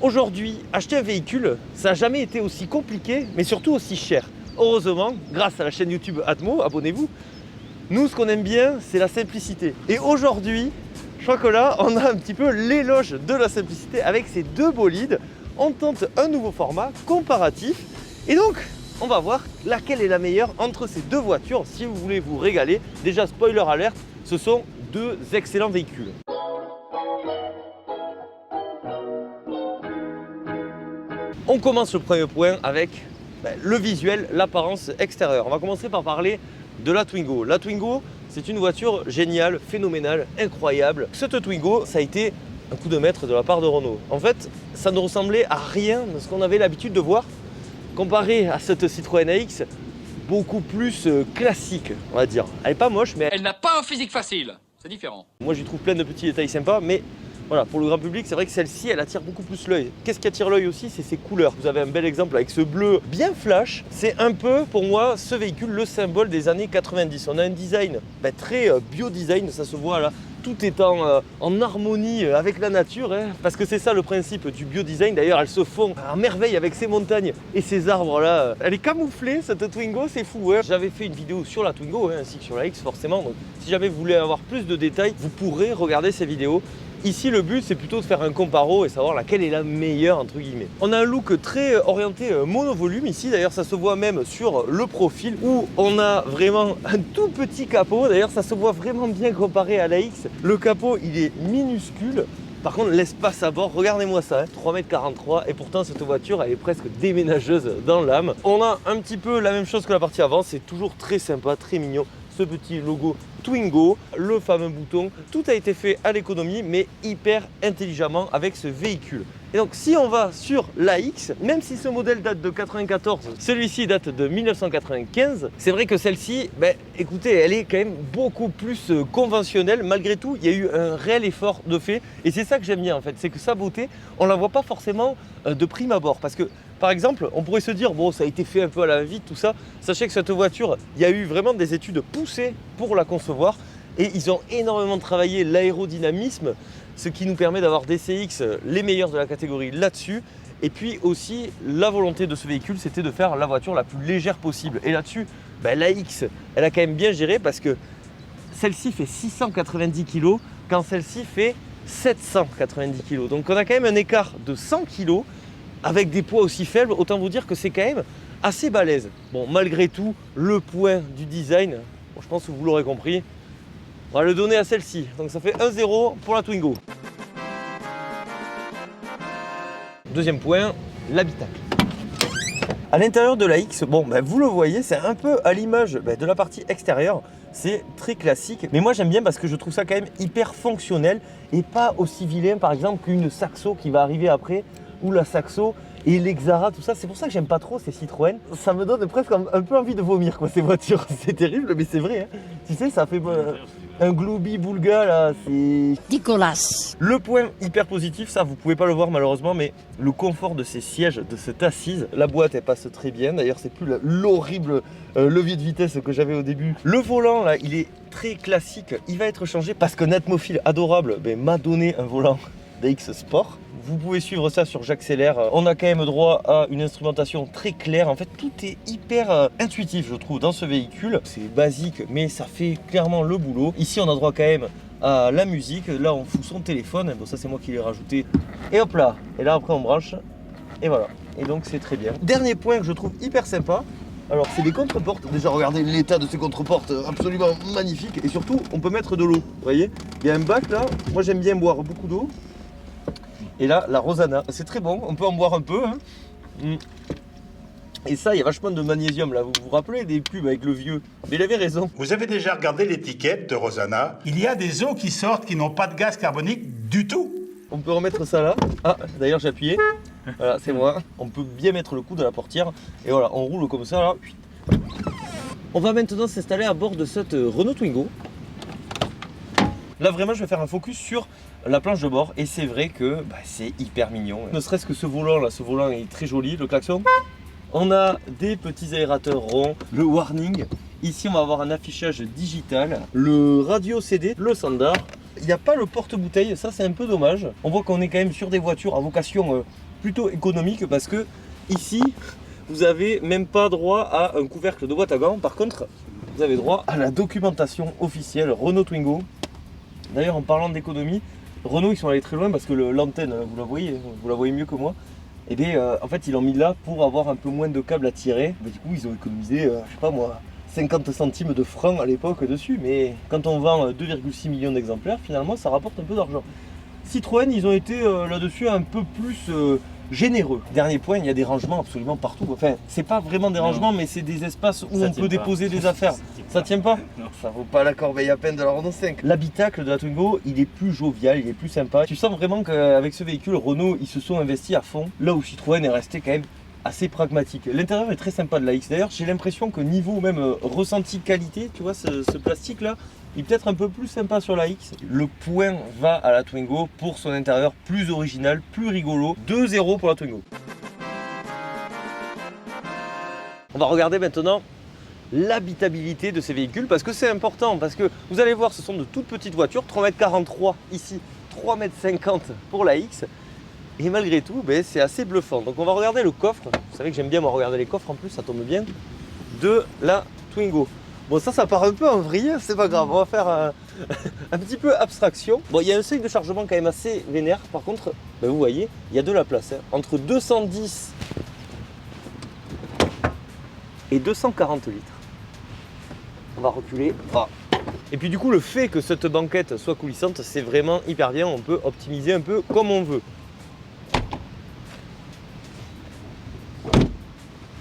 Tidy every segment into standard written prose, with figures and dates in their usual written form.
Aujourd'hui, acheter un véhicule, ça n'a jamais été aussi compliqué, mais surtout aussi cher. Heureusement, grâce à la chaîne YouTube Atmo, abonnez-vous, nous, ce qu'on aime bien, c'est la simplicité. Et aujourd'hui, je crois que là, on a un petit peu l'éloge de la simplicité avec ces deux bolides. On tente un nouveau format comparatif. Et donc, on va voir laquelle est la meilleure entre ces deux voitures si vous voulez vous régaler. Déjà, spoiler alert, ce sont deux excellents véhicules. On commence le premier point avec le visuel, l'apparence extérieure. On va commencer par parler de la Twingo. La Twingo, c'est une voiture géniale, phénoménale, incroyable. Cette Twingo, ça a été un coup de maître de la part de Renault. En fait, ça ne ressemblait à rien de ce qu'on avait l'habitude de voir comparé à cette Citroën AX, beaucoup plus classique, on va dire. Elle n'est pas moche, mais elle n'a pas un physique facile, c'est différent. Moi, j'y trouve plein de petits détails sympas, mais voilà, pour le grand public, c'est vrai que celle-ci, elle attire beaucoup plus l'œil. Qu'est-ce qui attire l'œil aussi? C'est ses couleurs. Vous avez un bel exemple avec ce bleu bien flash. C'est un peu, pour moi, ce véhicule, le symbole des années 90. On a un design très bio-design, ça se voit là. Tout est en harmonie avec la nature, hein, parce que c'est ça le principe du bio-design. D'ailleurs, elle se fond à merveille avec ces montagnes et ces arbres là. Elle est camouflée, cette Twingo, c'est fou. Hein. J'avais fait une vidéo sur la Twingo, hein, ainsi que sur la X forcément. Donc, si jamais vous voulez avoir plus de détails, vous pourrez regarder ces vidéos. Ici, le but, c'est plutôt de faire un comparo et savoir laquelle est la meilleure, entre guillemets. On a un look très orienté monovolume ici. D'ailleurs, ça se voit même sur le profil où on a vraiment un tout petit capot. D'ailleurs, ça se voit vraiment bien comparé à la X. Le capot, il est minuscule. Par contre, l'espace à bord, regardez-moi ça, hein, 3,43 m. Et pourtant, cette voiture, elle est presque déménageuse dans l'âme. On a un petit peu la même chose que la partie avant. C'est toujours très sympa, très mignon. Ce petit logo Twingo, le fameux bouton, tout a été fait à l'économie mais hyper intelligemment avec ce véhicule. Et donc si on va sur l'AX, même si ce modèle date de 94, celui-ci date de 1995, c'est vrai que celle-ci, écoutez, elle est quand même beaucoup plus conventionnelle. Malgré tout, il y a eu un réel effort de fait et c'est ça que j'aime bien en fait, c'est que sa beauté, on la voit pas forcément de prime abord parce que par exemple, on pourrait se dire, bon, ça a été fait un peu à la va-vite, tout ça. Sachez que cette voiture, il y a eu vraiment des études poussées pour la concevoir et ils ont énormément travaillé l'aérodynamisme, ce qui nous permet d'avoir des CX les meilleurs de la catégorie là-dessus. Et puis aussi, la volonté de ce véhicule, c'était de faire la voiture la plus légère possible. Et là-dessus, la X, elle a quand même bien géré parce que celle-ci fait 690 kg quand celle-ci fait 790 kg. Donc on a quand même un écart de 100 kg. Avec des poids aussi faibles, autant vous dire que c'est quand même assez balèze. Bon, malgré tout, le point du design, je pense que vous l'aurez compris, on va le donner à celle-ci. Donc ça fait 1-0 pour la Twingo. Deuxième point, l'habitacle. À l'intérieur de la X, vous le voyez, c'est un peu à l'image de la partie extérieure. C'est très classique, mais moi j'aime bien parce que je trouve ça quand même hyper fonctionnel et pas aussi vilain par exemple qu'une Saxo qui va arriver après, ou la Saxo et l'Exara, tout ça. C'est pour ça que j'aime pas trop ces Citroën. Ça me donne presque un peu envie de vomir quoi, ces voitures. C'est terrible, mais c'est vrai. Hein. Tu sais, ça fait un gloubi-boulga là, c'est dégueulasse. Le point hyper positif, ça vous pouvez pas le voir malheureusement, mais le confort de ces sièges, de cette assise. La boîte elle passe très bien. D'ailleurs, c'est plus l'horrible levier de vitesse que j'avais au début. Le volant là, il est très classique. Il va être changé parce qu'un atmophile adorable m'a donné un volant d'AX Sport. Vous pouvez suivre ça sur J'accélère. On a quand même droit à une instrumentation très claire. En fait, tout est hyper intuitif, je trouve, dans ce véhicule. C'est basique, mais ça fait clairement le boulot. Ici, on a droit quand même à la musique. Là, on fout son téléphone. Bon, ça, c'est moi qui l'ai rajouté. Et hop là. Et là, après, on branche. Et voilà. Et donc, c'est très bien. Dernier point que je trouve hyper sympa. Alors, c'est les contreportes. Déjà, regardez l'état de ces contreportes, absolument magnifique. Et surtout, on peut mettre de l'eau. Vous voyez, il y a un bac là. Moi, j'aime bien boire beaucoup d'eau. Et là, la Rosana, c'est très bon, on peut en boire un peu. Hein. Et ça, il y a vachement de magnésium là. Vous vous rappelez des pubs avec le vieux? Mais il avait raison. Vous avez déjà regardé l'étiquette de Rosana? Il y a des eaux qui sortent qui n'ont pas de gaz carbonique du tout. On peut remettre ça là. Ah, d'ailleurs, j'ai appuyé. Voilà, c'est moi. On peut bien mettre le coude à la portière. Et voilà, on roule comme ça là. On va maintenant s'installer à bord de cette Renault Twingo. Là vraiment je vais faire un focus sur la planche de bord et c'est vrai que c'est hyper mignon. Ne serait-ce que ce volant là, ce volant est très joli, le klaxon. On a des petits aérateurs ronds, le warning. Ici on va avoir un affichage digital, le radio CD, le standard. Il n'y a pas le porte-bouteille, ça c'est un peu dommage. On voit qu'on est quand même sur des voitures à vocation plutôt économique parce que ici, vous n'avez même pas droit à un couvercle de boîte à gants. Par contre, vous avez droit à la documentation officielle Renault Twingo. D'ailleurs, en parlant d'économie, Renault, ils sont allés très loin parce que l'antenne, vous la voyez mieux que moi. Et bien, en fait, ils l'ont mis là pour avoir un peu moins de câbles à tirer. Mais du coup, ils ont économisé, je sais pas moi, 50 centimes de francs à l'époque dessus. Mais quand on vend 2,6 millions d'exemplaires, finalement, ça rapporte un peu d'argent. Citroën, ils ont été là-dessus un peu plus généreux. Dernier point, il y a des rangements absolument partout. Enfin, c'est pas vraiment des rangements, mais c'est des espaces où on peut déposer des affaires. Ça tient pas? Ça vaut pas la corbeille à peine de la Renault 5. L'habitacle de la Twingo, il est plus jovial, il est plus sympa. Tu sens vraiment qu'avec ce véhicule, Renault, ils se sont investis à fond. Là où Citroën est resté quand même assez pragmatique. L'intérieur est très sympa de la X. D'ailleurs, j'ai l'impression que niveau même ressenti qualité, tu vois, ce plastique là, il est peut-être un peu plus sympa sur la X. Le point va à la Twingo pour son intérieur plus original, plus rigolo. 2-0 pour la Twingo. On va regarder maintenant l'habitabilité de ces véhicules parce que c'est important. Parce que vous allez voir, ce sont de toutes petites voitures, 3,43 m ici, 3,50 m pour la X. Et malgré tout, ben, c'est assez bluffant. Donc on va regarder le coffre. Vous savez que j'aime bien moi regarder les coffres en plus, ça tombe bien. De la Twingo. Bon, ça part un peu en vrille, c'est pas grave, on va faire un petit peu abstraction. Bon, il y a un seuil de chargement quand même assez vénère. Par contre, ben, vous voyez, il y a de la place. Hein. Entre 210 et 240 litres. On va reculer. Ah. Et puis du coup, le fait que cette banquette soit coulissante, c'est vraiment hyper bien. On peut optimiser un peu comme on veut.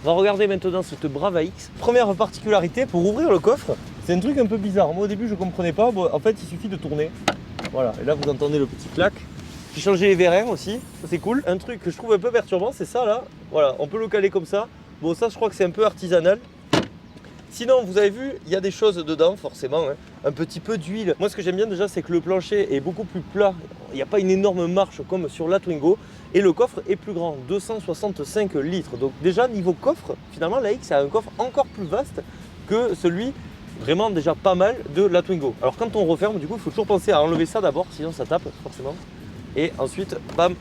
On va regarder maintenant cette Brava X. Première particularité, pour ouvrir le coffre, c'est un truc un peu bizarre. Moi au début je ne comprenais pas, bon, en fait il suffit de tourner. Voilà, et là vous entendez le petit clac. J'ai changé les vérins aussi, ça c'est cool. Un truc que je trouve un peu perturbant, c'est ça là. Voilà, on peut le caler comme ça. Bon ça je crois que c'est un peu artisanal. Sinon, vous avez vu, il y a des choses dedans, forcément, hein. Un petit peu d'huile. Moi, ce que j'aime bien déjà, c'est que le plancher est beaucoup plus plat. Il n'y a pas une énorme marche comme sur la Twingo. Et le coffre est plus grand, 265 litres. Donc déjà, niveau coffre, finalement, la X a un coffre encore plus vaste que celui, vraiment déjà pas mal, de la Twingo. Alors quand on referme, du coup, il faut toujours penser à enlever ça d'abord, sinon ça tape, forcément. Et ensuite, bam.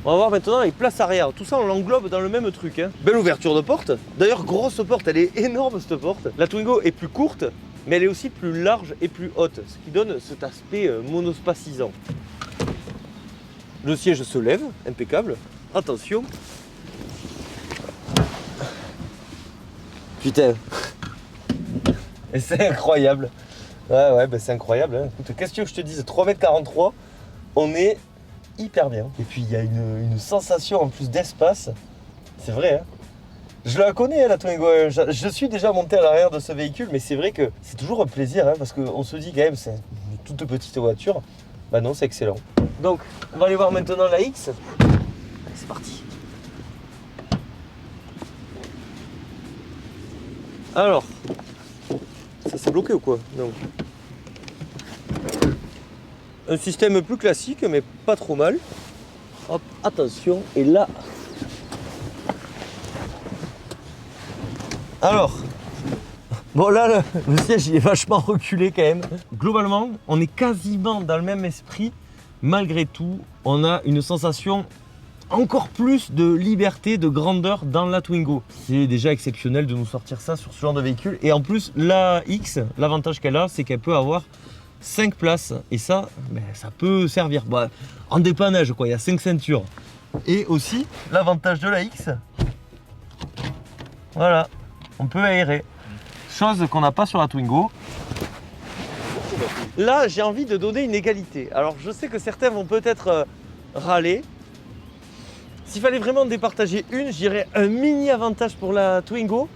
On va voir maintenant les places arrière. Tout ça, on l'englobe dans le même truc. Hein. Belle ouverture de porte. D'ailleurs, grosse porte. Elle est énorme, cette porte. La Twingo est plus courte, mais elle est aussi plus large et plus haute. Ce qui donne cet aspect monospacisant. Le siège se lève, impeccable. Attention. Putain. Et c'est incroyable. Ouais, ben c'est incroyable. Hein. Écoute, qu'est-ce que je te dise, 3,43 m, on est hyper bien. Et puis il y a une sensation en plus d'espace. C'est vrai, hein. Je la connais la Twingo. Je suis déjà monté à l'arrière de ce véhicule, mais c'est vrai que c'est toujours un plaisir, hein, parce qu'on se dit quand même c'est une toute petite voiture. Bah non, c'est excellent. Donc, on va aller voir maintenant la X. Allez, c'est parti. Alors, ça s'est bloqué ou quoi? Non. Un système plus classique, mais pas trop mal. Hop, attention, et là. Alors, bon là, le siège il est vachement reculé quand même. Globalement, on est quasiment dans le même esprit. Malgré tout, on a une sensation encore plus de liberté, de grandeur dans la Twingo. C'est déjà exceptionnel de nous sortir ça sur ce genre de véhicule. Et en plus, la X, l'avantage qu'elle a, c'est qu'elle peut avoir 5 places. Et ça, ben, ça peut servir. Bon, en dépannage, quoi, il y a 5 ceintures. Et aussi, l'avantage de la X, voilà, on peut aérer. Chose qu'on n'a pas sur la Twingo. Là, j'ai envie de donner une égalité. Alors, je sais que certains vont peut-être râler. S'il fallait vraiment départager une, je dirais un mini avantage pour la Twingo.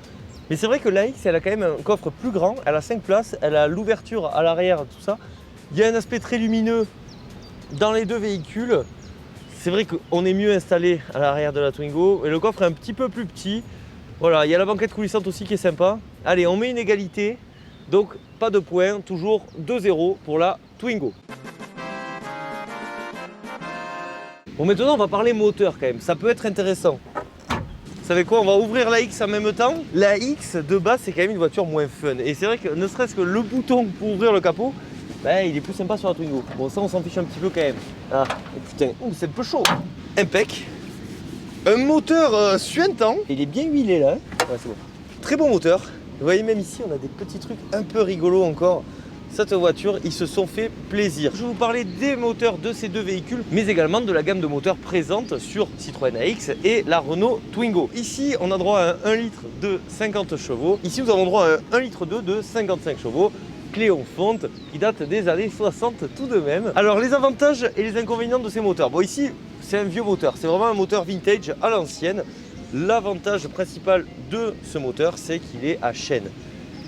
Mais c'est vrai que la X, elle a quand même un coffre plus grand. Elle a 5 places, elle a l'ouverture à l'arrière, tout ça. Il y a un aspect très lumineux dans les deux véhicules. C'est vrai qu'on est mieux installé à l'arrière de la Twingo. Et le coffre est un petit peu plus petit. Voilà, il y a la banquette coulissante aussi qui est sympa. Allez, on met une égalité. Donc, pas de points, toujours 2-0 pour la Twingo. Bon, maintenant, on va parler moteur quand même. Ça peut être intéressant. Vous savez quoi, on va ouvrir la X en même temps. La X, de base, c'est quand même une voiture moins fun. Et c'est vrai que ne serait-ce que le bouton pour ouvrir le capot, ben, il est plus sympa sur la Twingo. Bon, ça, on s'en fiche un petit peu quand même. Ah, oh, putain, oh, c'est un peu chaud. impec. Un moteur suintant. Il est bien huilé là. Ouais, c'est bon. Très bon moteur. Vous voyez, même ici, on a des petits trucs un peu rigolos encore. Cette voiture, ils se sont fait plaisir. Je vais vous parler des moteurs de ces deux véhicules, mais également de la gamme de moteurs présente sur Citroën AX et la Renault Twingo. Ici, on a droit à un 1 litre de 50 chevaux. Ici, nous avons droit à un 1 litre 2 de 55 chevaux. Clé en fonte qui date des années 60 tout de même. Alors, les avantages et les inconvénients de ces moteurs. Bon, ici, c'est un vieux moteur. C'est vraiment un moteur vintage à l'ancienne. L'avantage principal de ce moteur, c'est qu'il est à chaîne.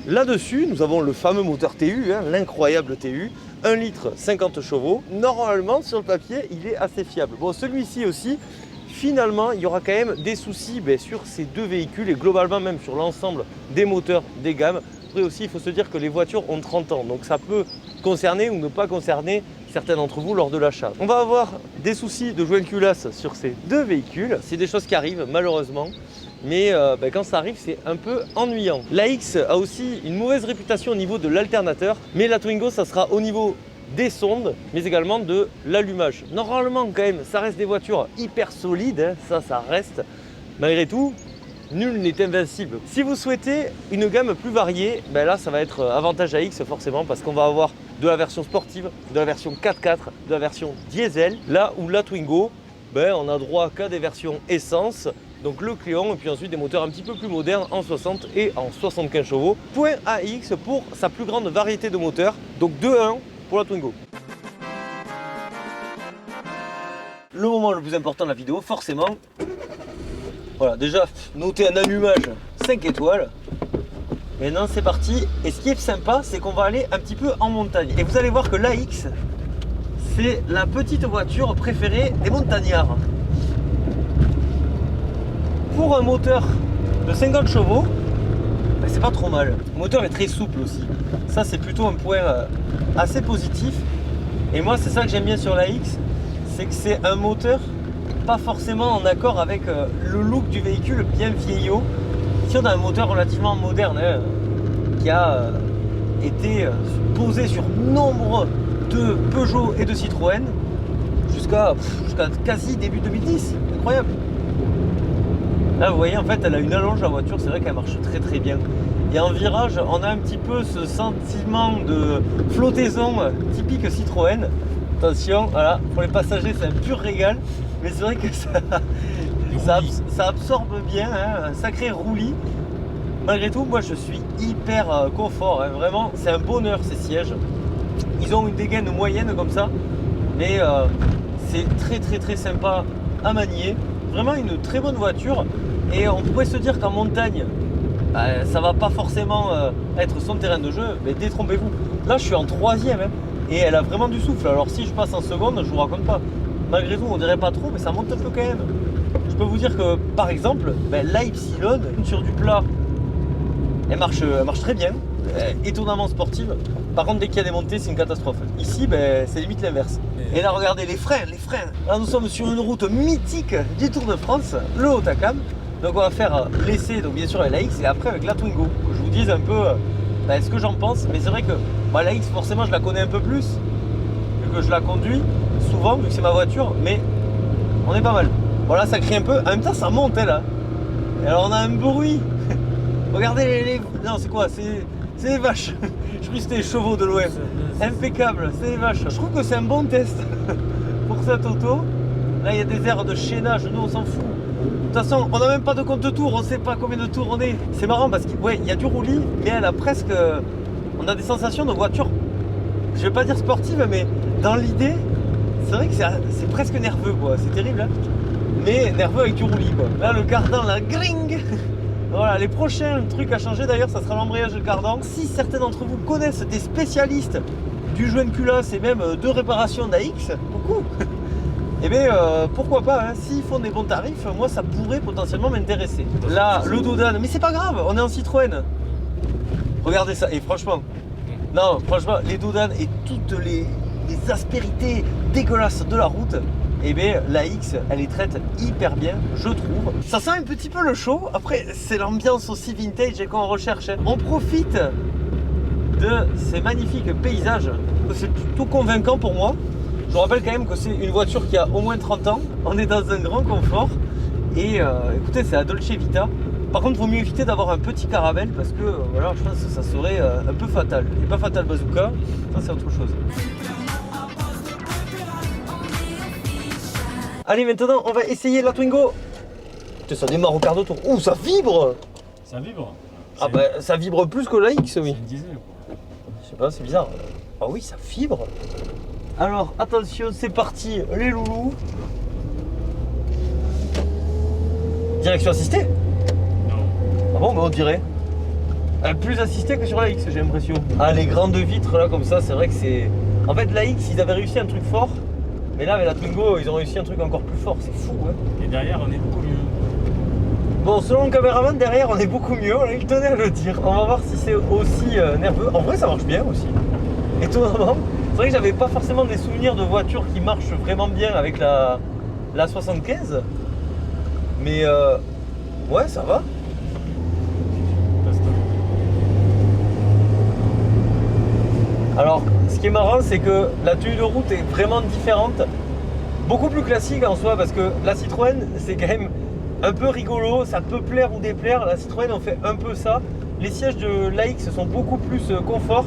Là-dessus, nous avons le fameux moteur TU, l'incroyable TU, 1 litre 50 chevaux. Normalement, sur le papier, il est assez fiable. Bon, celui-ci aussi, finalement, il y aura quand même des soucis sur ces deux véhicules et globalement même sur l'ensemble des moteurs des gammes. Après aussi, il faut se dire que les voitures ont 30 ans, donc ça peut concerner ou ne pas concerner certains d'entre vous lors de l'achat. On va avoir des soucis de joint de culasse sur ces deux véhicules. C'est des choses qui arrivent, malheureusement. Mais quand ça arrive, c'est un peu ennuyant. La X a aussi une mauvaise réputation au niveau de l'alternateur, mais la Twingo, ça sera au niveau des sondes, mais également de l'allumage. Normalement, quand même, ça reste des voitures hyper solides, ça reste. Malgré tout, nul n'est invincible. Si vous souhaitez une gamme plus variée, là, ça va être avantage AX forcément, parce qu'on va avoir de la version sportive, de la version 4x4, de la version diesel, là où la Twingo, on a droit qu'à des versions essence. Donc le Cléon et puis ensuite des moteurs un petit peu plus modernes en 60 et en 75 chevaux. Point AX pour sa plus grande variété de moteurs. Donc 2-1 pour la Twingo. Le moment le plus important de la vidéo, forcément. Voilà, déjà notez un allumage 5 étoiles. Maintenant c'est parti. Et ce qui est sympa, c'est qu'on va aller un petit peu en montagne. Et vous allez voir que l'AX, c'est la petite voiture préférée des montagnards. Pour un moteur de 50 chevaux, c'est pas trop mal. Le moteur est très souple aussi. Ça, c'est plutôt un point assez positif. Et moi, c'est ça que j'aime bien sur la X, c'est que c'est un moteur pas forcément en accord avec le look du véhicule bien vieillot. Ici, on a un moteur relativement moderne qui a été posé sur nombre de Peugeot et de Citroën jusqu'à quasi début 2010. Incroyable. Là, vous voyez, en fait, elle a une allonge, la voiture, c'est vrai qu'elle marche très très bien. Et en virage, on a un petit peu ce sentiment de flottaison typique Citroën. Attention, voilà, pour les passagers, c'est un pur régal. Mais c'est vrai que ça absorbe bien, un sacré roulis. Malgré tout, moi, je suis hyper confort. Vraiment, c'est un bonheur, ces sièges. Ils ont une dégaine moyenne comme ça. Mais c'est très très très sympa à manier. Vraiment une très bonne voiture et on pourrait se dire qu'en montagne ça va pas forcément être son terrain de jeu, mais détrompez-vous, là je suis en 3e et elle a vraiment du souffle. Alors si je passe en seconde, je vous raconte pas, malgré tout on dirait pas trop, mais ça monte un peu quand même. Je peux vous dire que par exemple la Ypsilon sur du plat, elle marche très bien, étonnamment sportive. Par contre, dès qu'il y a des montées, c'est une catastrophe. Ici, c'est limite l'inverse. Et là, regardez les freins. Là, nous sommes sur une route mythique du Tour de France, le Hautacam. Donc, on va faire l'essai, donc bien sûr, avec la X et après avec la Twingo. Que je vous dise un peu ce que j'en pense. Mais c'est vrai que la X, forcément, je la connais un peu plus, vu que je la conduis souvent, vu que c'est ma voiture. Mais on est pas mal. Voilà, ça crie un peu. En même temps, ça monte, là. Et alors, on a un bruit. Regardez les... Non, c'est quoi? C'est des vaches. Je crois que c'était les chevaux de l'OM. Impeccable, c'est des vaches. Je trouve que c'est un bon test pour cette auto. Là, il y a des aires de chaînage, nous on s'en fout. De toute façon, on n'a même pas de compte tour, on ne sait pas combien de tours on est. C'est marrant parce qu'il y a du roulis, mais elle a presque... On a des sensations de voiture, je vais pas dire sportive, mais dans l'idée, c'est vrai que c'est presque nerveux, quoi. C'est terrible, hein, mais nerveux avec du roulis, quoi. Là, le cardan, la gring. Voilà, les prochains trucs à changer d'ailleurs, ça sera l'embrayage et le cardan. Si certains d'entre vous connaissent des spécialistes du joint de culasse et même de réparation d'AX, beaucoup, et pourquoi pas, s'ils font des bons tarifs, moi ça pourrait potentiellement m'intéresser. Là, le Dodan, mais c'est pas grave, on est en Citroën. Regardez ça, et franchement, les Dodan et toutes les aspérités dégueulasses de la route, la X, elle les traite hyper bien, je trouve. Ça sent un petit peu le chaud. Après, c'est l'ambiance aussi vintage et qu'on recherche. On profite de ces magnifiques paysages. C'est plutôt convaincant pour moi. Je vous rappelle quand même que c'est une voiture qui a au moins 30 ans. On est dans un grand confort. Et écoutez, c'est la Dolce Vita. Par contre, il vaut mieux éviter d'avoir un petit caramel parce que voilà, je pense que ça serait un peu fatal. Et pas fatal bazooka, ça c'est autre chose. Allez, maintenant on va essayer la Twingo. Putain, ça démarre au quart de tour. Ouh, ça vibre! Ça vibre. Ah bah ça vibre plus que la X, oui. C'est une diesel quoi. Je sais pas, c'est bizarre. Ah oui, ça vibre. Alors attention, c'est parti, les loulous. Direction assistée? Non. Ah bon, bah on dirait. Plus assistée que sur la X, j'ai l'impression. Ah, les grandes vitres là comme ça, c'est vrai que c'est... En fait, la X, ils avaient réussi un truc fort. Mais là, avec la Twingo, ils ont réussi un truc encore plus fort. C'est fou, hein. Et derrière, on est beaucoup mieux. Bon, selon le caméraman, derrière, on est beaucoup mieux. Il tenait à le dire. On va voir si c'est aussi nerveux. En vrai, ça marche bien aussi. Étonnamment. C'est vrai que j'avais pas forcément des souvenirs de voitures qui marchent vraiment bien avec la 75. Mais ouais, ça va. Alors, ce qui est marrant, c'est que la tenue de route est vraiment différente. Beaucoup plus classique en soi, parce que la Citroën, c'est quand même un peu rigolo. Ça peut plaire ou déplaire. La Citroën, on fait un peu ça. Les sièges de l'AX sont beaucoup plus confort.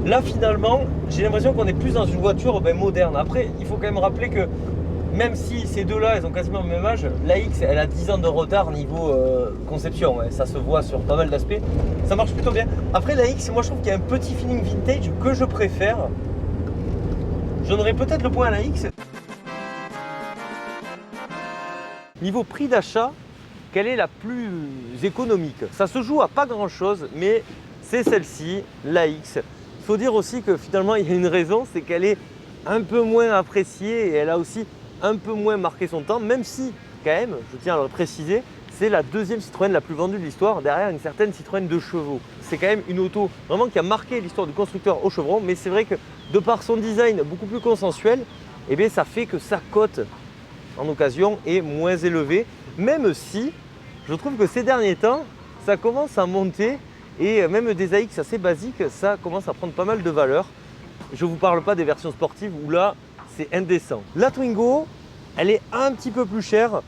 Là, finalement, j'ai l'impression qu'on est plus dans une voiture moderne. Après, il faut quand même rappeler que même si ces deux-là, elles ont quasiment le même âge, l'AX, elle a 10 ans de retard niveau conception. Ouais. Ça se voit sur pas mal d'aspects. Ça marche plutôt bien. Après, l'AX, moi, je trouve qu'il y a un petit feeling vintage que je préfère. Je donnerais peut-être le point à l'AX. Niveau prix d'achat, quelle est la plus économique? Ça se joue à pas grand-chose, mais c'est celle-ci, l'AX. Il faut dire aussi que finalement, il y a une raison, c'est qu'elle est un peu moins appréciée et elle a aussi un peu moins marqué son temps, même si, quand même, je tiens à le préciser, c'est la deuxième Citroën la plus vendue de l'histoire, derrière une certaine Citroën 2 chevaux. C'est quand même une auto vraiment qui a marqué l'histoire du constructeur au chevron, mais c'est vrai que de par son design beaucoup plus consensuel, eh bien, ça fait que sa cote en occasion est moins élevée, même si je trouve que ces derniers temps, ça commence à monter et même des AX assez basiques, ça commence à prendre pas mal de valeur. Je ne vous parle pas des versions sportives où là, c'est indécent. La Twingo, elle est un petit peu plus chère.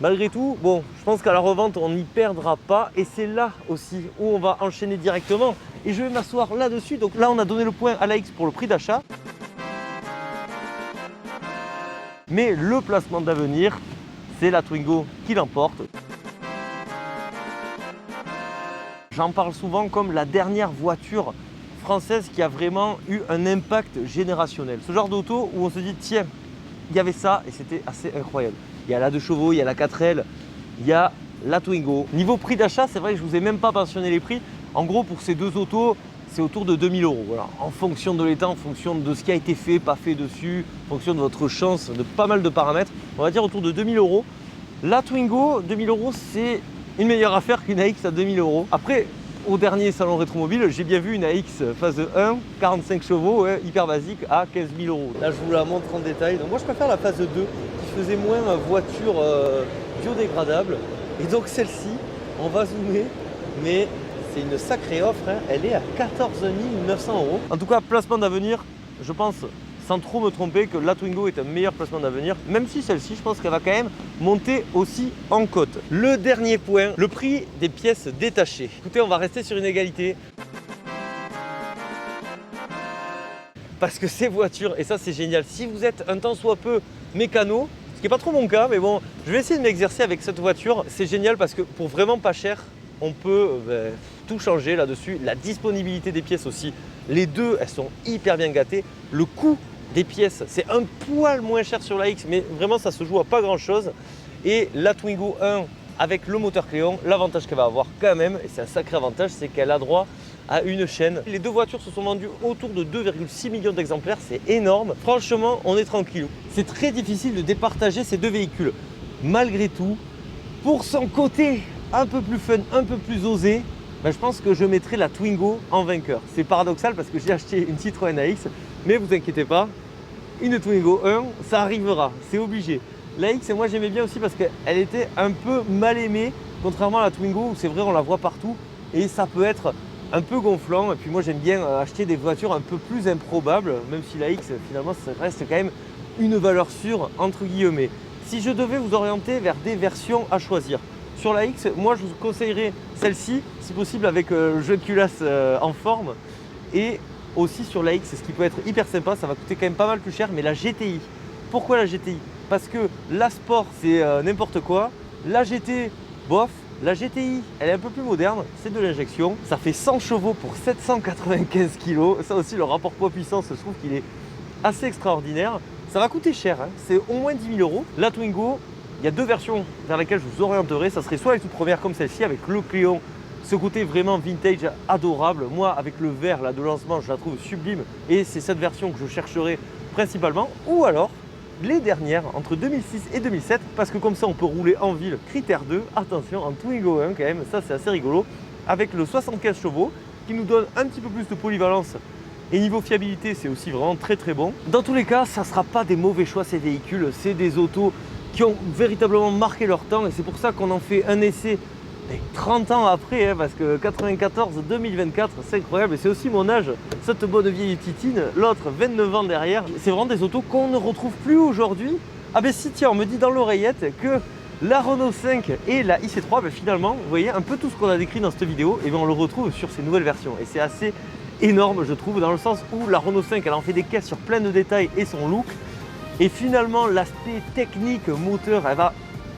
Malgré tout, bon, je pense qu'à la revente, on n'y perdra pas. Et c'est là aussi où on va enchaîner directement. Et je vais m'asseoir là-dessus. Donc là, on a donné le point à la X pour le prix d'achat. Mais le placement d'avenir, c'est la Twingo qui l'emporte. J'en parle souvent comme la dernière voiture française qui a vraiment eu un impact générationnel. Ce genre d'auto où on se dit, tiens, il y avait ça et c'était assez incroyable. Il y a la 2 chevaux, il y a la 4L, il y a la Twingo. Niveau prix d'achat, c'est vrai que je ne vous ai même pas mentionné les prix. En gros, pour ces deux autos, c'est autour de 2000 €. Voilà. En fonction de l'état, en fonction de ce qui a été fait, pas fait dessus, en fonction de votre chance, de pas mal de paramètres, on va dire autour de 2000 €. La Twingo, 2000 €, c'est une meilleure affaire qu'une AX à 2000 €. Après, au dernier salon rétromobile, j'ai bien vu une AX phase 1, 45 chevaux, ouais, hyper basique, à 15 000 €. Là, je vous la montre en détail. Donc moi, je préfère la phase 2, qui faisait moins voiture biodégradable. Et donc celle-ci, on va zoomer, mais c'est une sacrée offre, hein. Elle est à 14 900 €. En tout cas, placement d'avenir, je pense, sans trop me tromper, que la Twingo est un meilleur placement d'avenir, même si celle-ci, je pense qu'elle va quand même monter aussi en cote. Le dernier point, le prix des pièces détachées. Écoutez, on va rester sur une égalité. Parce que ces voitures, et ça c'est génial, si vous êtes un tant soit peu mécano, ce qui n'est pas trop mon cas, mais bon, je vais essayer de m'exercer avec cette voiture. C'est génial parce que pour vraiment pas cher, on peut tout changer là-dessus. La disponibilité des pièces aussi, les deux, elles sont hyper bien gâtées. Le coût des pièces, c'est un poil moins cher sur la X, mais vraiment ça se joue à pas grand-chose. Et la Twingo 1 avec le moteur Cléon, l'avantage qu'elle va avoir quand même, et c'est un sacré avantage, c'est qu'elle a droit à une chaîne. Les deux voitures se sont vendues autour de 2,6 millions d'exemplaires, c'est énorme. Franchement, on est tranquille. C'est très difficile de départager ces deux véhicules. Malgré tout, pour son côté un peu plus fun, un peu plus osé, je pense que je mettrai la Twingo en vainqueur. C'est paradoxal parce que j'ai acheté une Citroën AX, mais vous inquiétez pas, une Twingo 1, ça arrivera, c'est obligé. La X, moi j'aimais bien aussi parce qu'elle était un peu mal aimée, contrairement à la Twingo où c'est vrai on la voit partout et ça peut être un peu gonflant. Et puis moi j'aime bien acheter des voitures un peu plus improbables, même si la X finalement ça reste quand même une valeur sûre entre guillemets. Si je devais vous orienter vers des versions à choisir, sur la X, moi je vous conseillerais celle-ci, si possible avec le jeu de culasse en forme. Et aussi sur la X, ce qui peut être hyper sympa, ça va coûter quand même pas mal plus cher, mais la GTI. Pourquoi la GTI? Parce que la Sport c'est n'importe quoi, la GT, bof. La GTI, elle est un peu plus moderne, c'est de l'injection, ça fait 100 chevaux pour 795 kg, ça aussi le rapport poids-puissance, je trouve qu'il est assez extraordinaire. Ça va coûter cher, hein. C'est au moins 10 000 €. La Twingo, il y a deux versions vers lesquelles je vous orienterai, ça serait soit les toutes premières comme celle-ci avec le Cléon, ce côté vraiment vintage adorable. Moi avec le vert là, de lancement, je la trouve sublime et c'est cette version que je chercherai principalement, ou alors les dernières entre 2006 et 2007 parce que comme ça on peut rouler en ville critère 2, attention en Twingo 1 quand même, ça c'est assez rigolo, avec le 75 chevaux qui nous donne un petit peu plus de polyvalence et niveau fiabilité c'est aussi vraiment très très bon. Dans tous les cas ça ne sera pas des mauvais choix ces véhicules, c'est des autos qui ont véritablement marqué leur temps et c'est pour ça qu'on en fait un essai 30 ans après, hein, parce que 94-2024, c'est incroyable et c'est aussi mon âge, cette bonne vieille titine, l'autre 29 ans derrière. C'est vraiment des autos qu'on ne retrouve plus aujourd'hui. Ah ben si tiens, on me dit dans l'oreillette que la Renault 5 et la IC3, ben finalement, vous voyez un peu tout ce qu'on a décrit dans cette vidéo, et ben on le retrouve sur ces nouvelles versions. Et c'est assez énorme je trouve, dans le sens où la Renault 5, elle en fait des caisses sur plein de détails et son look. Et finalement l'aspect technique moteur, elle va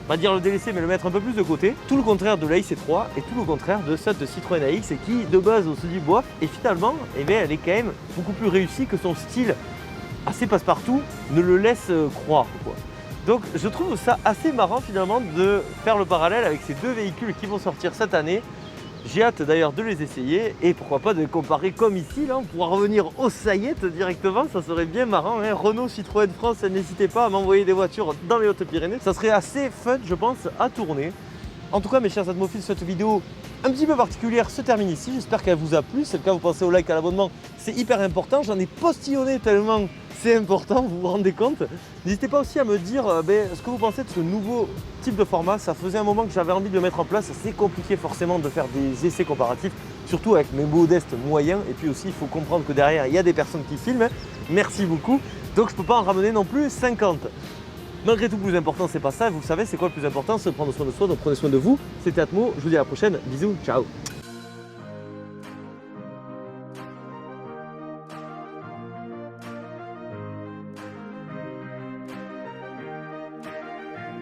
pas dire le délaisser mais le mettre un peu plus de côté. Tout le contraire de la IC3 et tout le contraire de cette Citroën AX qui de base on se dit bof et finalement eh bien, elle est quand même beaucoup plus réussie que son style assez passe-partout ne le laisse croire quoi. Donc je trouve ça assez marrant finalement de faire le parallèle avec ces deux véhicules qui vont sortir cette année. J'ai hâte d'ailleurs de les essayer et pourquoi pas de les comparer comme ici, là on pourra revenir au Sayette directement, ça serait bien marrant, hein. Renault, Citroën France, n'hésitez pas à m'envoyer des voitures dans les Hautes-Pyrénées, ça serait assez fun je pense à tourner. En tout cas mes chers atmophiles, cette vidéo un petit peu particulière se termine ici, j'espère qu'elle vous a plu, si c'est le cas vous pensez au like, à l'abonnement, c'est hyper important, j'en ai postillonné tellement c'est important, vous vous rendez compte. N'hésitez pas aussi à me dire ce que vous pensez de ce nouveau type de format. Ça faisait un moment que j'avais envie de le mettre en place. C'est compliqué forcément de faire des essais comparatifs, surtout avec mes modestes moyens. Et puis aussi, il faut comprendre que derrière, il y a des personnes qui filment. Merci beaucoup. Donc, je ne peux pas en ramener non plus 50. Malgré tout, le plus important, c'est pas ça. Vous savez, c'est quoi le plus important? C'est prendre soin de soi. Donc, prenez soin de vous. C'était Atmo. Je vous dis à la prochaine. Bisous. Ciao.